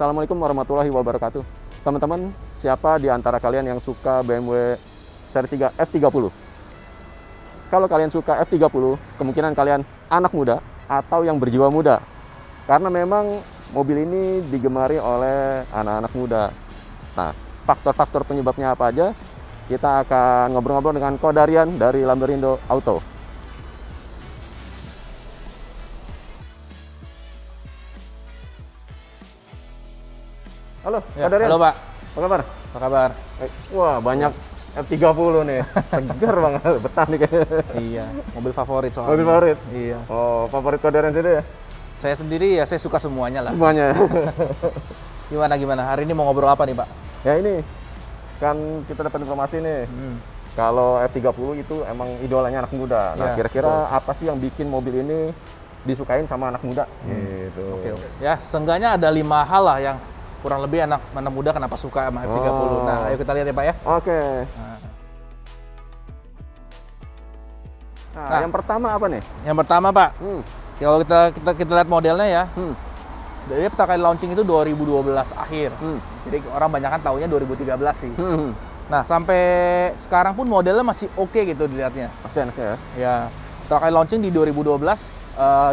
Assalamualaikum warahmatullahi wabarakatuh. Teman-teman, siapa di antara kalian yang suka BMW seri 3 F30? Kalau kalian suka F30, kemungkinan kalian anak muda atau yang berjiwa muda. Karena memang mobil ini digemari oleh anak-anak muda. Nah, faktor-faktor penyebabnya apa aja? Kita akan ngobrol-ngobrol dengan Kodarian dari Lamberindo Auto. Halo, Ya, Kodarian. halo Pak, Apa kabar? apa kabar? Wah, banyak F30 nih. Segar banget, betah nih kayaknya. Iya, mobil favorit soalnya. Mobil favorit? Iya. Oh, favorit Kodarian sendiri ya? Saya sendiri ya, saya suka semuanya lah. Semuanya. Gimana? Hari ini mau ngobrol apa nih Pak? Ya ini, kan kita dapat informasi nih. Kalau F30 itu emang idolanya anak muda. Nah, Ya, kira-kira apa sih yang bikin mobil ini disukain sama anak muda? Gitu. Oke. Ya, seenggaknya ada 5 hal lah yang kurang lebih anak muda kenapa suka sama F30. Oh. Nah, ayo kita lihat ya Pak ya. Oke. Nah. Nah, yang pertama apa nih? Yang pertama Pak, kalau kita lihat modelnya ya, dia pertama kali launching itu 2012 akhir. Jadi orang banyak kan taunya 2013 sih. Nah, sampai sekarang pun modelnya masih oke gitu dilihatnya. Masih enak ya? Ya, pertama kali launching di 2012,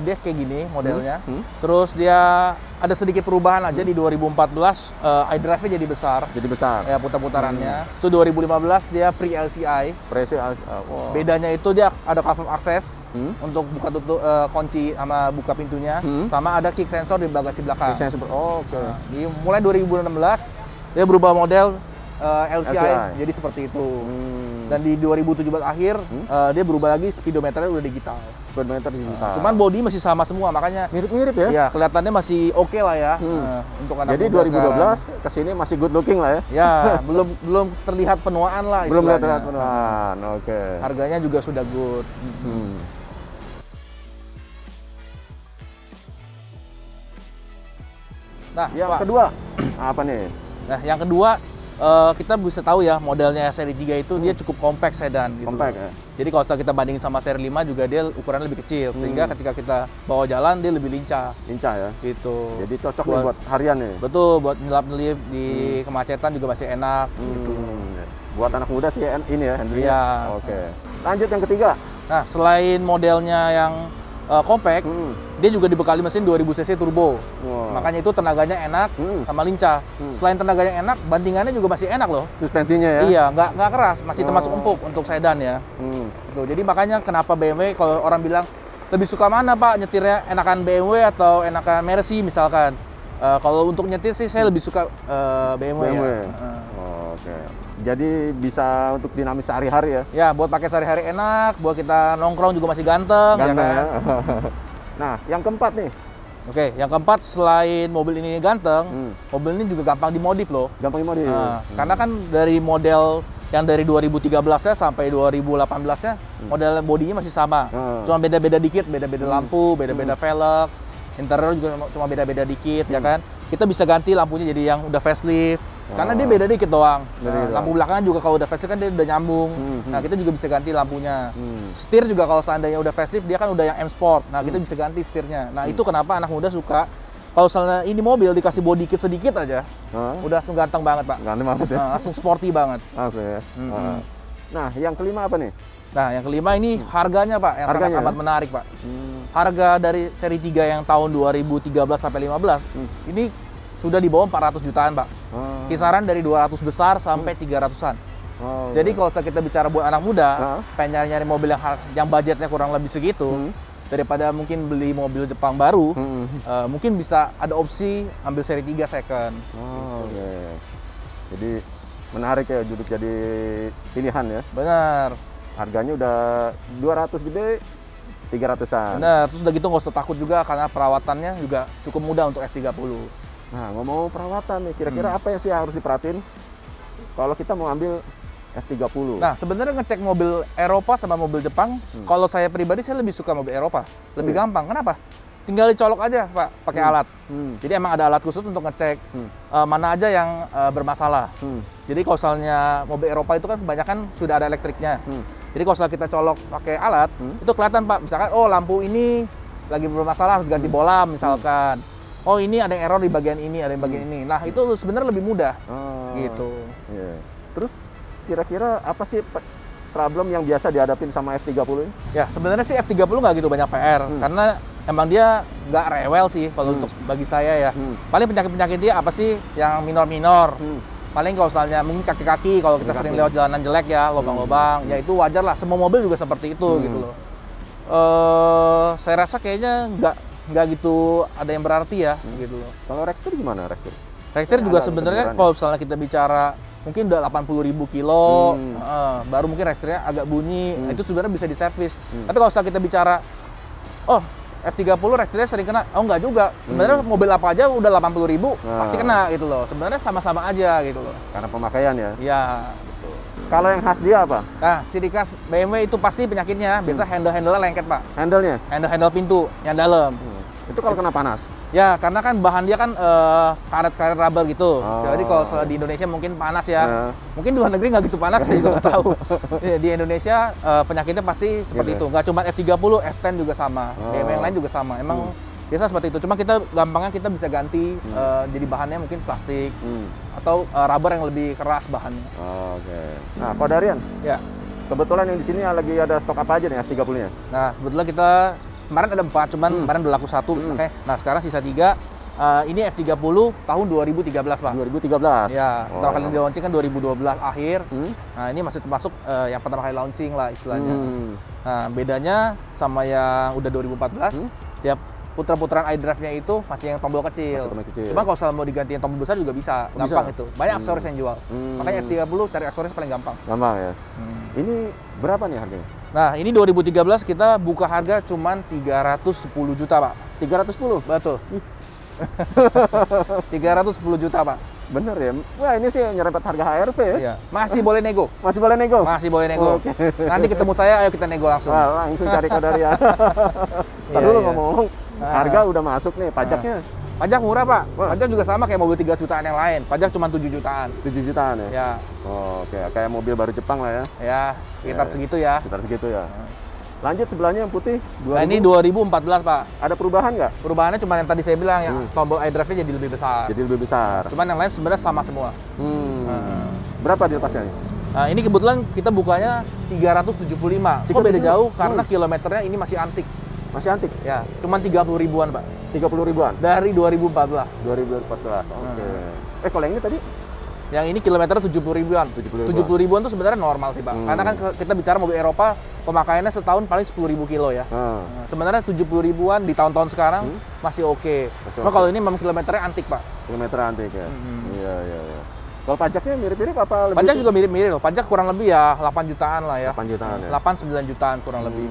dia kayak gini modelnya. Terus dia ada sedikit perubahan aja di 2014, iDrive-nya jadi besar. Jadi besar. Ya, putar-putarannya. Itu 2015 dia pre-LCI. Wow. Bedanya itu dia ada cover access untuk buka tutup kunci sama buka pintunya. Sama ada kick sensor di bagasi belakang. Oke. Nah, mulai 2016 dia berubah model LCI jadi seperti itu. Dan di 2017 akhir dia berubah lagi, speedometernya udah digital. Speedometer digital. Cuman body masih sama semua, makanya mirip-mirip ya? Ya, kelihatannya masih oke lah ya untuk anak Jadi muda 2012 kesini masih good looking lah ya? Ya, belum terlihat penuaan lah Belum istilahnya. terlihat penuaan, oke. Harganya juga sudah good. Nah, yang Pak, kedua apa nih? Nah, yang kedua kita bisa tahu ya modelnya seri 3 itu dia cukup compact sedan gitu. Compact ya? Jadi kalau kita bandingin sama seri 5 juga dia ukurannya lebih kecil sehingga ketika kita bawa jalan dia lebih lincah. Lincah ya? Gitu. Jadi cocok nih buat harian nih? Betul, buat nyelap-nyelip di kemacetan juga masih enak gitu. Buat anak muda sih ini ya handlingnya? Iya. Oke. Lanjut yang ketiga. Nah, selain modelnya yang compact, dia juga dibekali mesin 2000 cc turbo. Makanya itu tenaganya enak sama lincah. Selain tenaganya enak, bantingannya juga masih enak loh. Suspensinya ya? Iya, nggak keras, masih termasuk empuk untuk sedan ya. Tuh, jadi makanya kenapa BMW kalau orang bilang lebih suka mana Pak nyetirnya, enakan BMW atau enakan Mercy misalkan. Kalau untuk nyetir sih saya lebih suka BMW. Ya. Oke. Jadi bisa untuk dinamis sehari-hari ya? Ya, buat pakai sehari-hari enak, buat kita nongkrong juga masih ganteng ya kan? Ya? Nah, yang keempat nih. Oke, yang keempat selain mobil ini ganteng, mobil ini juga gampang dimodif loh. Gampang dimodif? Karena kan dari model yang dari 2013-nya sampai 2018-nya, model bodinya masih sama. Cuma beda-beda dikit, beda-beda lampu, beda-beda velg, interior juga cuma beda-beda dikit ya kan. Kita bisa ganti lampunya jadi yang udah facelift. Karena dia beda dikit doang. Lampu belakangnya juga kalau udah facelift kan dia udah nyambung. Nah, kita juga bisa ganti lampunya. Setir juga kalau seandainya udah facelift dia kan udah yang M Sport. Nah, kita bisa ganti setirnya. Nah, itu kenapa anak muda suka. Kalau misalnya ini mobil dikasih body kit sedikit aja, udah langsung ganteng banget Pak. Ganteng banget ya? Langsung sporty banget. Oke. Nah, yang kelima apa nih? Nah, yang kelima ini harganya Pak, yang sangat amat menarik Pak. Harga dari seri 3 yang tahun 2013 sampai 15, ini sudah di bawah 400 jutaan Pak. Kisaran dari 200 besar sampai 300-an. Jadi kalau kita bicara buat anak muda, pengen nyari mobil yang budgetnya kurang lebih segitu, daripada mungkin beli mobil Jepang baru, mungkin bisa ada opsi ambil seri 3 second. Oke. Jadi menarik ya jadi pilihan ya. Benar. Harganya udah 200 gede, 300-an. Benar, terus udah gitu nggak usah takut juga karena perawatannya juga cukup mudah untuk F30. Nah, ngomong perawatan nih, kira-kira apa yang sih harus diperhatiin kalau kita mau ambil F30? Nah, sebenarnya ngecek mobil Eropa sama mobil Jepang, kalau saya pribadi saya lebih suka mobil Eropa. Lebih gampang. Kenapa? Tinggal dicolok aja, Pak, pakai alat. Jadi emang ada alat khusus untuk ngecek mana aja yang bermasalah. Jadi kalau misalnya mobil Eropa itu kan kebanyakan sudah ada elektriknya. Jadi kalau misalnya kita colok pakai alat, itu kelihatan Pak, misalkan oh lampu ini lagi bermasalah harus ganti bola misalkan. oh ini ada yang error di bagian ini, ada yang bagian ini. Nah itu sebenarnya lebih mudah gitu. Iya. Terus kira-kira apa sih problem yang biasa dihadapin sama F30 ini? Ya sebenarnya sih F30 nggak gitu banyak PR karena emang dia nggak rewel sih kalau untuk bagi saya ya. Paling penyakit-penyakit dia apa sih yang minor-minor? Paling kalau misalnya mungkin kaki-kaki, kalau kita sering lewat jalanan jelek ya, lubang-lubang, ya itu wajar lah. Semua mobil juga seperti itu gitu loh. Saya rasa kayaknya nggak gitu ada yang berarti ya gitu loh. Kalau Rexter gimana Rexter? Rexter juga sebenarnya kalau misalnya kita bicara mungkin udah 80.000 kilo, baru mungkin Rexternya agak bunyi, itu sebenarnya bisa diservis. Tapi kalau misalnya kita bicara, oh F30 Rexternya sering kena, oh enggak juga. Sebenarnya mobil apa aja udah 80.000 pasti kena gitu loh. Sebenarnya sama-sama aja gitu loh. Karena pemakaian ya? Iya, betul. Kalau yang khas dia apa? Nah, ciri khas BMW itu pasti penyakitnya, biasa handle-handle lengket Pak. Handle-nya? Handle-handle pintu yang dalam. Itu kalau kena panas? Ya, karena kan bahan dia kan karet-karet rubber gitu. Jadi kalau di Indonesia mungkin panas ya. Mungkin di luar negeri nggak gitu panas, saya juga nggak tahu. Di Indonesia penyakitnya pasti seperti itu. Nggak cuma F30, F10 juga sama. BMW yang lain juga sama. Emang biasa seperti itu. Cuma kita gampangnya kita bisa ganti jadi bahannya mungkin plastik atau rubber yang lebih keras bahannya. Oke. Nah, Pak Darian. Ya. Kebetulan yang di sini lagi ada stok apa aja nih F30-nya? Nah, kebetulan kita kemarin ada 4, cuman kemarin udah laku 1. Nah, sekarang sisa 3. Ini F30 tahun 2013, Pak. 2013? Ya, pertama kali di launching kan 2012 akhir. Nah, ini masih termasuk yang pertama kali launching lah istilahnya. Nah, bedanya sama yang udah 2014, ya puteran-puteran iDrive-nya itu masih yang tombol kecil. Cuma kalau misalnya mau diganti yang tombol besar juga bisa, gampang itu. Banyak aksesoris yang jual. Makanya F30 cari aksesoris paling gampang. Gampang ya? Ini berapa nih harganya? Nah, ini 2013 kita buka harga cuman 310 juta, Pak. 310? Betul. 310 juta, Pak. Bener ya? Wah, ini sih nyerempet harga HRV ya? Iya. Masih boleh nego. Masih boleh nego? Masih boleh nego. Nanti ketemu saya, ayo kita nego langsung. Wah, langsung cari Kak Darian. Ntar dulu ngomong, harga udah masuk nih, pajaknya? Pajak murah, Pak. Pajak juga sama kayak mobil 3 jutaan yang lain. Pajak cuma 7 jutaan. 7 jutaan ya? Ya. Oke, kayak mobil baru Jepang lah ya? Ya, sekitar segitu ya. Sekitar segitu ya. Lanjut sebelahnya yang putih. Nah, ini 2014, Pak. Ada perubahan nggak? Perubahannya cuma yang tadi saya bilang, ya tombol iDrive-nya jadi lebih besar. Jadi lebih besar. Cuman yang lain sebenarnya sama semua. Berapa dilepasnya nih? Nah, ini kebetulan kita bukanya 375. Kok beda jauh? Karena kilometernya ini masih antik. Masih antik? Ya, cuman 30 ribuan, Pak. 30 ribuan? Dari 2014. 2014, oke. Kalau yang ini tadi? Yang ini kilometer 70 ribuan. 70 ribuan itu sebenarnya normal sih, Pak. Karena kan kita bicara mobil Eropa, pemakaiannya setahun paling 10.000 kilo ya. Nah, sebenarnya 70 ribuan di tahun-tahun sekarang masih oke. Cuma kalau ini memang kilometernya antik, Pak. Kilometer antik ya? Iya. Kalau pajaknya mirip-mirip apa lebih? Pajak juga mirip-mirip loh. Pajak kurang lebih ya 8 jutaan lah ya. 8 jutaan ya? 8-9 jutaan kurang lebih.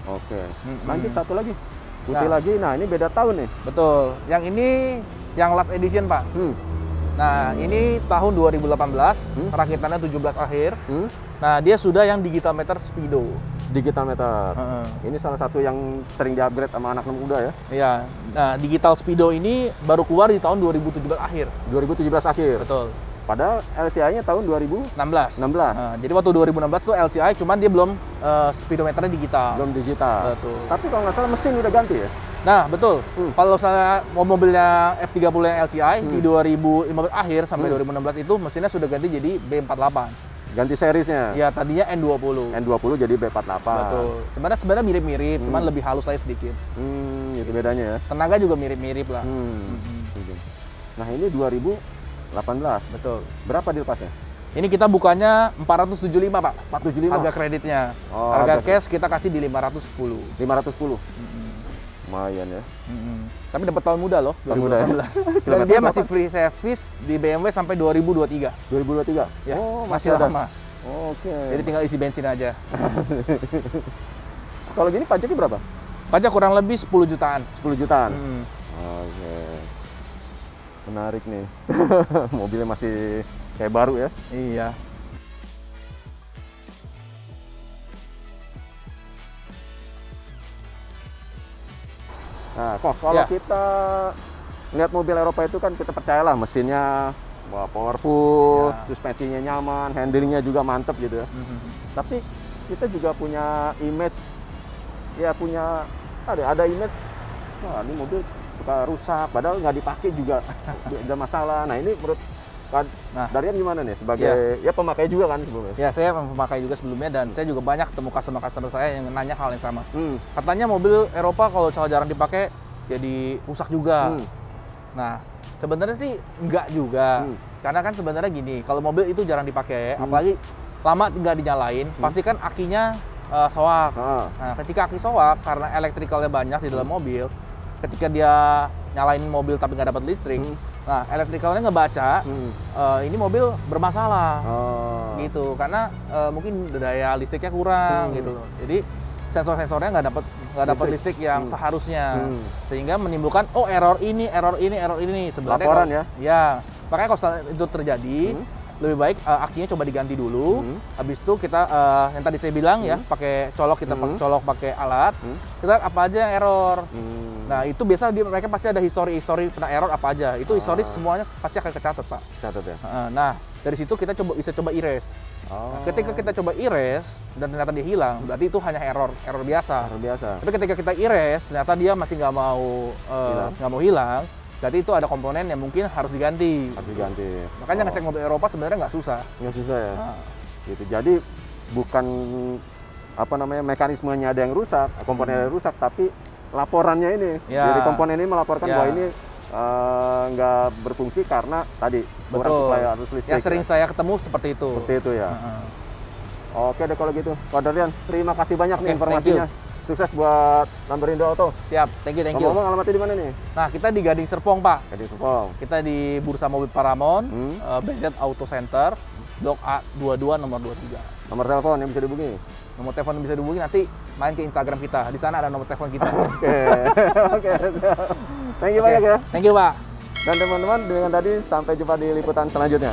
Oke. Lanjut satu lagi. Putih lagi. Nah, ini beda tahun nih. Betul. Yang ini yang last edition, Pak. Nah, ini tahun 2018, rakitannya 17 akhir. Nah, dia sudah yang digital meter Speedo. Digital meter. Ini salah satu yang sering di-upgrade sama anak muda ya? Iya. Nah, digital Speedo ini baru keluar di tahun 2017 akhir. 2017 akhir? Betul. Padahal LCI-nya tahun 2016. Nah, jadi waktu 2016 tuh LCI, cuman dia belum speedometernya digital. Belum digital. Betul. Tapi kalau nggak salah mesin udah ganti ya? Nah, betul. Kalau saya mau mobilnya F30 yang LCI di 2015 akhir sampai 2016 itu mesinnya sudah ganti jadi B48. Ganti seriesnya? Ya, tadinya N20. N20 jadi B48. Betul. Sebenarnya mirip-mirip, cuman lebih halus aja sedikit. Itu bedanya ya? Tenaga juga mirip-mirip lah. Nah, ini 2018. Betul. Berapa dilepasnya? Ini kita bukanya 475, Pak. 475? Harga kreditnya. Harga cash kita kasih di 510. 510? Lumayan ya. Tapi dapat tahun muda loh, 2018. Dan dia masih free service di BMW sampai 2023. 2023? Ya, masih lama. Oke. Jadi tinggal isi bensin aja. Kalau gini pajaknya berapa? Pajak kurang lebih 10 jutaan. 10 jutaan? Oke. Menarik nih. Mobilnya masih kayak baru ya? Iya. Nah, kalau kita lihat mobil Eropa itu kan kita percayalah mesinnya powerful, suspensinya nyaman, handlingnya juga mantep gitu ya. Tapi kita juga punya image, ya punya ada image, wah ini mobil suka rusak, padahal nggak dipakai juga ada masalah. Nah ini menurut Darian gimana nih sebagai ya pemakai juga kan sebelumnya? Ya, saya memakai juga sebelumnya dan saya juga banyak ketemu customer saya yang nanya hal yang sama. Katanya mobil Eropa kalau jarang dipakai jadi rusak juga. Nah, sebenarnya sih enggak juga. Karena kan sebenarnya gini, kalau mobil itu jarang dipakai, apalagi lama nggak dinyalain, pasti kan akinya soak. Nah, ketika aki soak karena elektrikalnya banyak di dalam mobil, ketika dia nyalain mobil tapi nggak dapat listrik, nah elektrikalnya ngebaca ini mobil bermasalah gitu, karena mungkin daya listriknya kurang gitu loh. Jadi sensor-sensornya nggak dapat listrik yang seharusnya, sehingga menimbulkan error ini sebenarnya. Laporan ya makanya kalau itu terjadi, lebih baik akinya coba diganti dulu. Habis itu kita yang tadi saya bilang ya, pakai colok, kita colok pakai alat, kita apa aja yang error. Nah itu biasa mereka pasti ada histori pernah error apa aja, itu histori semuanya pasti akan kecatat, Pak. Catat ya. Nah dari situ kita bisa coba erase. Nah, ketika kita coba erase dan ternyata dia hilang, berarti itu hanya error biasa. Tapi ketika kita erase ternyata dia masih nggak mau hilang, berarti itu ada komponen yang mungkin harus diganti. Makanya ngecek mobil Eropa sebenarnya nggak susah. Nggak susah ya. Gitu. Jadi bukan mekanismenya ada yang rusak, komponen yang rusak, tapi laporannya ini. Jadi komponen ini melaporkan bahwa ini nggak berfungsi karena tadi kurang suplai arus listrik. Yang sering saya ketemu seperti itu. Seperti itu ya. Oke deh kalau gitu, Pak Darian, terima kasih banyak nih informasinya. Sukses buat Lamperindo Auto. Siap, thank you. Ngomong alamatnya di mana nih? Nah, kita di Gading Serpong, Pak. Gading Serpong. Kita di Bursa Mobil Paramount, BZ Auto Center, Blok A22 nomor 23. Nomor telepon yang bisa dihubungi? Nomor telepon yang bisa dihubungi nanti main ke Instagram kita. Di sana ada nomor telepon kita. Oke. Thank you banyak ya. Thank you, Pak. Dan teman-teman, dengan tadi sampai jumpa di liputan selanjutnya.